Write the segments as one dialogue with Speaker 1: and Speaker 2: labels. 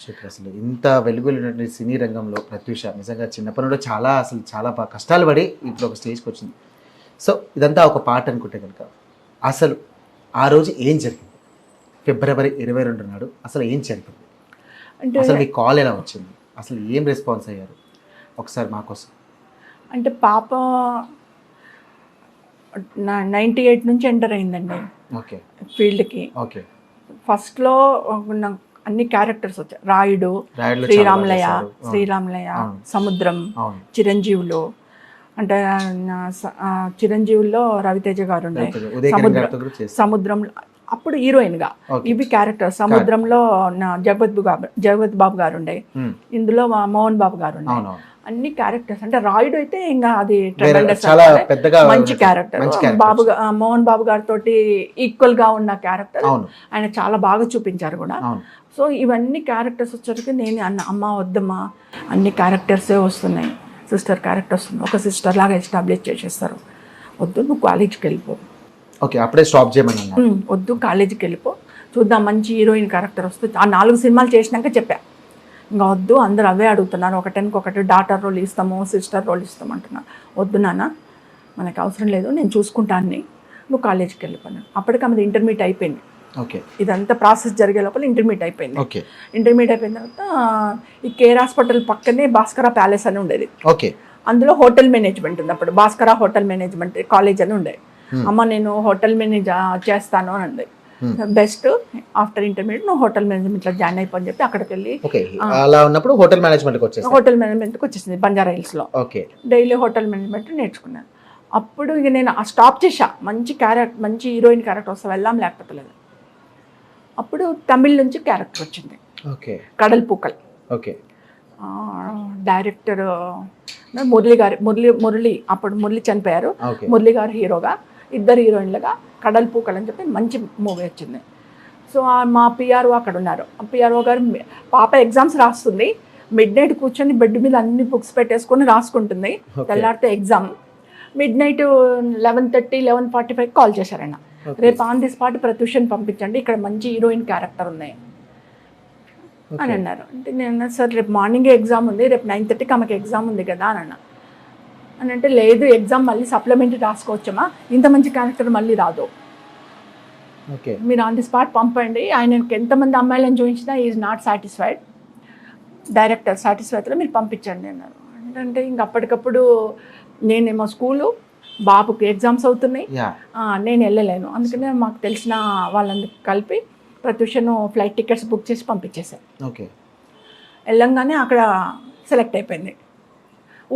Speaker 1: Super. అసలు ఇంత వెలుగులున్నటువంటి సినీ రంగంలో ప్రత్యూష నిజంగా చిన్నప్పటి నుండి చాలా బాగా కష్టాలు పడి ఇప్పుడు ఒక స్టేజ్కి వచ్చింది. సో ఇదంతా ఒక పాట అనుకుంటే కనుక అసలు ఆ రోజు ఏం జరిగింది? ఫిబ్రవరి 22 నాడు అసలు ఏం జరిగింది?
Speaker 2: అంటే
Speaker 1: అసలు మీ కాల్ ఎలా వచ్చింది? అసలు ఏం రెస్పాన్స్ అయ్యారు? ఒకసారి మా కోసం.
Speaker 2: అంటే పాప 98 నుంచి ఎంటర్ అయిందండి
Speaker 1: ఓకే.
Speaker 2: ఫీల్డ్కి.
Speaker 1: ఓకే.
Speaker 2: ఫస్ట్లో నాకు అన్ని క్యారెక్టర్స్ వచ్చాయి. రాయుడు,
Speaker 1: రాయుడులో
Speaker 2: శ్రీరామలయ,
Speaker 1: చాలా బాగా చేశారు.
Speaker 2: సముద్రం,
Speaker 1: అవును.
Speaker 2: చిరంజీవులు. అంటే చిరంజీవుల్లో రవితేజ గారు ఉండే,
Speaker 1: ఉదయకిరణ్ గారితో కూడా చేశారు.
Speaker 2: సముద్రంలో అప్పుడు హీరోయిన్గా
Speaker 1: Okay.
Speaker 2: ఇవి క్యారెక్టర్. సముద్రంలో జగపతి బాబు గారు ఉండే, ఇందులో మోహన్ బాబు గారు ఉండే.
Speaker 1: అవునవును.
Speaker 2: అన్ని క్యారెక్టర్స్. అంటే రాయుడు అయితే ఇంకా అది
Speaker 1: వేరే
Speaker 2: tremendous
Speaker 1: చాలా
Speaker 2: అసలు.
Speaker 1: పెద్దగా
Speaker 2: మంచి క్యారెక్టర్.
Speaker 1: మంచి characters.
Speaker 2: మోహన్ బాబు గారితో ఈక్వల్ గా ఉన్న క్యారెక్టర్
Speaker 1: అవును.
Speaker 2: ఆయన చాలా బాగా చూపించారు కూడా.
Speaker 1: అవును.
Speaker 2: సో ఇవన్నీ క్యారెక్టర్స్ వచ్చరికి నేను అమ్మ వద్దమ్మా, అన్ని క్యారెక్టర్సే వస్తున్నాయి, సిస్టర్ క్యారెక్టర్ వస్తుంది, ఒక సిస్టర్ లాగా ఎస్టాబ్లిష్ చేసేస్తారు, వద్దు నువ్వు కాలేజీకి వెళ్ళిపో.
Speaker 1: ఓకే. అప్పుడే స్టాప్ చేయమని అన్నారు.
Speaker 2: వద్దు కాలేజీకి వెళ్ళిపో, చూద్దాం మంచి హీరోయిన్ క్యారెక్టర్ వస్తుంది. ఆ 4 సినిమాలు చేసినాక చెప్పా, ఇంకా వద్దు, అందరూ అవే అడుగుతున్నారు, ఒకటి డాటర్ రోల్ ఇస్తాము, సిస్టర్ రోల్ ఇస్తాము అంటున్నారు. వద్దు నాన్న, మనకు అవసరం లేదు, నేను చూసుకుంటాను, నువ్వు కాలేజీకి వెళ్ళిపోయాను. అప్పటికి ఆమెది ఇంటర్మీడియట్ అయిపోయింది.
Speaker 1: ఓకే.
Speaker 2: ఇదంతా ప్రాసెస్ జరిగే లోపల ఇంటర్మీడియట్ అయిపోయింది.
Speaker 1: ఓకే.
Speaker 2: ఇంటర్మీడియట్ అయిపోయిన తర్వాత ఈ కేర్ హాస్పిటల్ పక్కనే భాస్కర ప్యాలెస్ అని ఉండేది.
Speaker 1: ఓకే.
Speaker 2: అందులో హోటల్ మేనేజ్మెంట్ ఉంది. అప్పుడు భాస్కర హోటల్ మేనేజ్మెంట్ కాలేజ్ అని ఉండే. అమ్మ నేను హోటల్ మేనేజ్ చేస్తాను అని అంది. బెస్ట్ ఆఫ్టర్ ఇంటర్మీడియట్ నువ్వు హోటల్ మేనేజ్మెంట్లో జాయిన్ అయిపోని చెప్పి అక్కడికి వెళ్ళి
Speaker 1: ఓకే. అలా ఉన్నప్పుడు హోటల్ మేనేజ్మెంట్కి వచ్చేసి
Speaker 2: హోటల్ మేనేజ్మెంట్కి వచ్చేసింది బంజారా హిల్స్లో.
Speaker 1: ఓకే.
Speaker 2: డైలీ హోటల్ మేనేజ్మెంట్ నేర్చుకున్నాను. అప్పుడు ఇక నేను స్టాప్ చేశా. మంచి హీరోయిన్ క్యారెక్టర్ వస్తే వెళ్ళాం, లేకపోతే లేదు. అప్పుడు తమిళ్ నుంచి క్యారెక్టర్ వచ్చింది,
Speaker 1: ఓకే.
Speaker 2: కడల్ పూకల్.
Speaker 1: ఓకే.
Speaker 2: డైరెక్టర్ మురళి అప్పుడు మురళి చనిపోయారు.
Speaker 1: ఓకే.
Speaker 2: మురళి గారు హీరోగా, ఇద్దరు హీరోయిన్లుగా కడల్ పూకల్ అని చెప్పి మంచి మూవీ వచ్చింది. సో మా పిఆర్ఓ అక్కడ ఉన్నారు. పిఆర్ఓ గారు పాప ఎగ్జామ్స్ రాస్తుంది, మిడ్ నైట్ కూర్చొని బెడ్ మీద అన్ని బుక్స్ పెట్టేసుకొని రాసుకుంటుంది. తెల్లారితే ఎగ్జామ్. మిడ్ నైట్ 11:30, 11:45 కాల్ చేశారు ఆయన, రేపు ఆన్ ది స్పాట్ ప్రత్యూషన్ పంపించండి, ఇక్కడ మంచి హీరోయిన్ క్యారెక్టర్ ఉన్నాయి అని అన్నారు. అంటే నేను సార్ రేపు మార్నింగే ఎగ్జామ్ ఉంది, రేపు 9:30కి ఆమెకి ఎగ్జామ్ ఉంది కదా అని అన్నా. అని అంటే లేదు, ఎగ్జామ్ మళ్ళీ సప్లిమెంటరీ రాసుకోవచ్చమ్మా, ఇంత మంచి క్యారెక్టర్ మళ్ళీ రాదు,
Speaker 1: ఓకే,
Speaker 2: మీరు ఆన్ ది స్పాట్ పంపండి, ఆయనకి ఎంతమంది అమ్మాయిలను చూపించినా ఈజ్ నాట్ సాటిస్ఫైడ్, డైరెక్టర్ సాటిస్ఫైడ్లో మీరు పంపించండి అన్నారు. అంటే ఇంక అప్పటికప్పుడు నేనేమో స్కూలు, బాబుకి ఎగ్జామ్స్ అవుతున్నాయి, నేను వెళ్ళలేను. అందుకనే మాకు తెలిసిన వాళ్ళందరికీ కలిపి ప్రత్యూషన్ ఫ్లైట్ టికెట్స్ బుక్ చేసి పంపించేశాను.
Speaker 1: ఓకే.
Speaker 2: వెళ్ళంగానే అక్కడ సెలెక్ట్ అయిపోయింది.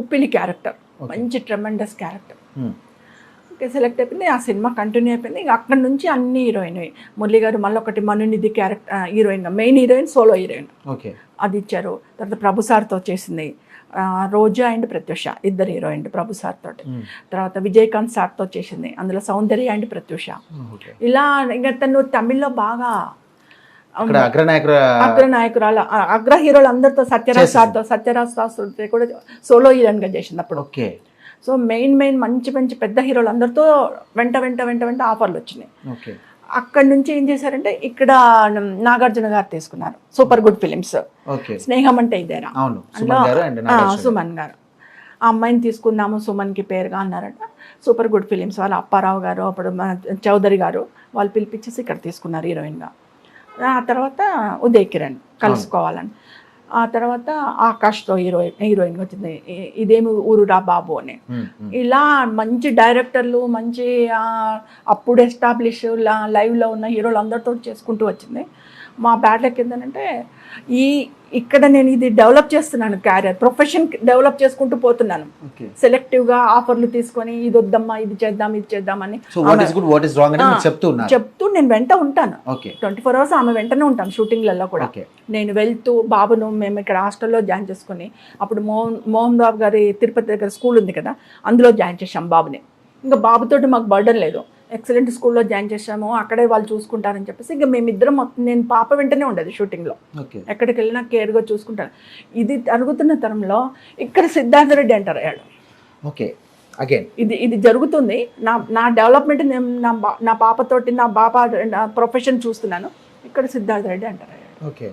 Speaker 2: ఉప్పిలి క్యారెక్టర్ మంచి ట్రెమెండస్ క్యారెక్టర్. ఓకే, సెలెక్ట్ అయిపోయింది. ఆ సినిమా కంటిన్యూ అయిపోయింది. ఇక అక్కడ నుంచి అన్ని హీరోయిన్, మురళి గారు మళ్ళీ ఒకటి మనునిధి క్యారెక్టర్ హీరోయిన్గా, main heroine, solo heroine
Speaker 1: okay,
Speaker 2: అది ఇచ్చారు. తర్వాత ప్రభు సార్తో చేసింది, రోజా అండ్ ప్రత్యూష ఇద్దరు హీరోయిన్ ప్రభు సార్ తోటి. తర్వాత విజయకాంత్ సార్తో చేసింది, అందులో సౌందర్య అండ్ ప్రత్యూష. ఇలా ఇంకా తను తమిళ్లో బాగా అగ్రనాయకురాలు, అగ్ర హీరోలు అందరితో, సత్యరాజ్ సార్తో కూడా సోలో హీరోయిన్గా చేసింది అప్పుడు.
Speaker 1: ఓకే.
Speaker 2: సో మెయిన్ మంచి పెద్ద హీరోలు అందరితో వెంట ఆఫర్లు వచ్చినాయి.
Speaker 1: ఓకే.
Speaker 2: అక్కడ నుంచి ఏం చేశారంటే ఇక్కడ నాగార్జున గారు తీసుకున్నారు, సూపర్ గుడ్ ఫిలిమ్స్, స్నేహం అంటే ఇదేరా, సుమన్ గారు. ఆ అమ్మాయిని తీసుకుందాము సుమన్కి పేరుగా అన్నారట. సూపర్ గుడ్ ఫిలిమ్స్ వాళ్ళు అప్పారావు గారు, అప్పుడు చౌదరి గారు వాళ్ళు పిలిపించేసి ఇక్కడ తీసుకున్నారు హీరోయిన్గా. ఆ తర్వాత ఉదయ్ కిరణ్ కలుసుకోవాలని, ఆ తర్వాత ఆకాష్తో హీరోయిన్గా వచ్చింది ఇదేమి ఊరురా బాబు అని. ఇలా మంచి డైరెక్టర్లు, మంచి అప్పుడు ఎస్టాబ్లిష్ లైవ్లో ఉన్న హీరోలు అందరితో చేసుకుంటూ వచ్చింది. మా బ్యాడ్ లక్ ఏంటంటే ఇక్కడ నేను ఇది డెవలప్ చేస్తున్నాను, క్యారియర్ ప్రొఫెషన్ డెవలప్ చేసుకుంటూ పోతున్నాను. సెలెక్టివ్గా ఆఫర్లు తీసుకొని ఇది వద్దమ్మా, ఇది చేద్దామని చెప్తూ నేను వెంట ఉంటాను. 24 hours ఆమె వెంటనే ఉంటాను షూటింగ్లలో కూడా. నేను వెళ్తూ బాబును మేము ఇక్కడ హాస్టల్లో జాయిన్ చేసుకుని, అప్పుడు మోహన్ బాబు గారి తిరుపతి దగ్గర స్కూల్ ఉంది కదా, అందులో జాయిన్ చేసాం బాబుని. ఇంకా బాబుతోటి మాకు బర్డన్ లేదు, ఎక్సలెంట్ స్కూల్లో జాయిన్ చేసాము, అక్కడే వాళ్ళు చూసుకుంటారని చెప్పేసి ఇంకా మేమిద్దరం నేను పాప వెంటనే ఉండేది షూటింగ్లో, ఎక్కడికి వెళ్ళినా కేర్గా చూసుకుంటాను. ఇది జరుగుతున్న తరంలో ఇక్కడ సిద్ధార్థ రెడ్డి ఎంటర్ అయ్యాడు.
Speaker 1: ఓకే, అగైన్
Speaker 2: ఇది జరుగుతుంది. నా డెవలప్మెంట్ నా పాపతోటి నా ప్రొఫెషన్ చూస్తున్నాను, ఇక్కడ సిద్ధార్థ రెడ్డి ఎంటర్ అయ్యాడు.
Speaker 1: ఓకే.